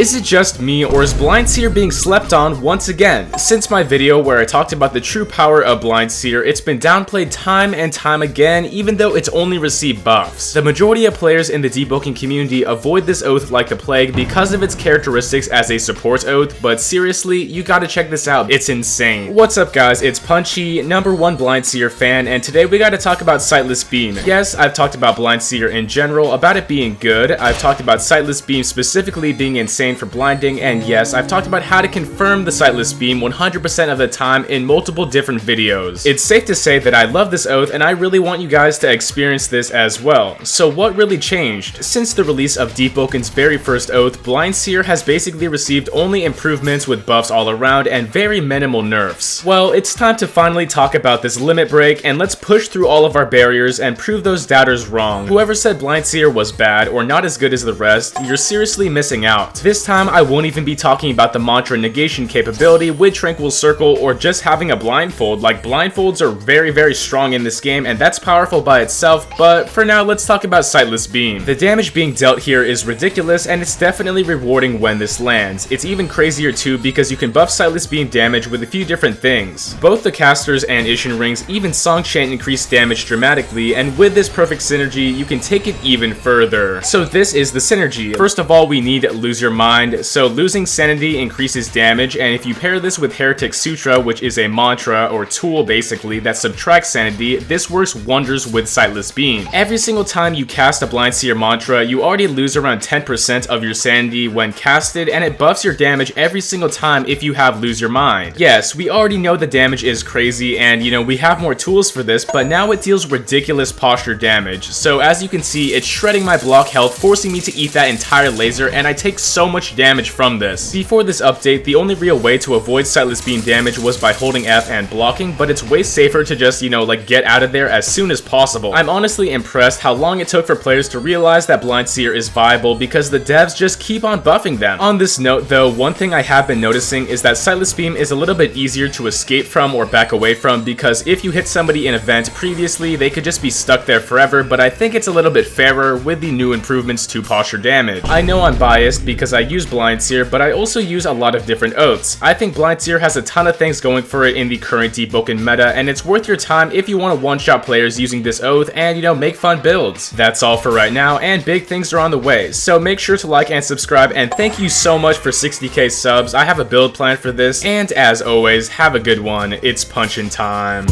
Is it just me, or is Blindseer being slept on once again? Since my video where I talked about the true power of Blindseer, it's been downplayed time and time again, even though it's only received buffs. The majority of players in the Deepwoken community avoid this oath like the plague because of its characteristics as a support oath, but seriously, you gotta check this out, it's insane. What's up guys, it's Punchy, #1 Blindseer fan, and today we gotta talk about Sightless Beam. Yes, I've talked about Blindseer in general, about it being good. I've talked about Sightless Beam specifically being insane for blinding, and yes, I've talked about how to confirm the Sightless Beam 100% of the time in multiple different videos. It's safe to say that I love this oath and I really want you guys to experience this as well. So what really changed? Since the release of Deepwoken's very first oath, Blindseer has basically received only improvements with buffs all around and very minimal nerfs. Well, it's time to finally talk about this limit break, and let's push through all of our barriers and prove those doubters wrong. Whoever said Blindseer was bad or not as good as the rest, you're seriously missing out. This time I won't even be talking about the mantra negation capability with Tranquil Circle or just having a blindfold. Like, blindfolds are very strong in this game and that's powerful by itself, but for now let's talk about Sightless Beam. The damage being dealt here is ridiculous and it's definitely rewarding when this lands. It's even crazier too because you can buff Sightless Beam damage with a few different things. Both the casters and Ishin rings, even Song Chant, increase damage dramatically, and with this perfect synergy you can take it even further. So this is the synergy. First of all, we need Lose Your Mind. So losing sanity increases damage, and if you pair this with Heretic Sutra, which is a mantra or tool basically that subtracts sanity, this works wonders with Sightless Beam. Every single time you cast a Blindseer mantra, you already lose around 10% of your sanity when casted, and it buffs your damage every single time if you have Lose Your Mind. Yes, we already know the damage is crazy and we have more tools for this, but now it deals ridiculous posture damage. So as you can see, it's shredding my block health, forcing me to eat that entire laser, and I take so much damage from this. Before this update, the only real way to avoid Sightless Beam damage was by holding F and blocking, but it's way safer to just, like get out of there as soon as possible. I'm honestly impressed how long it took for players to realize that Blindseer is viable because the devs just keep on buffing them. On this note though, one thing I have been noticing is that Sightless Beam is a little bit easier to escape from or back away from, because if you hit somebody in a vent previously, they could just be stuck there forever, but I think it's a little bit fairer with the new improvements to posture damage. I know I'm biased because I use Blindseer, but I also use a lot of different oaths. I think Blindseer has a ton of things going for it in the current Deepwoken meta, and it's worth your time if you want to one-shot players using this oath and, make fun builds. That's all for right now, and big things are on the way, so make sure to like and subscribe, and thank you so much for 60k subs. I have a build plan for this, and as always, have a good one. It's punchin' time.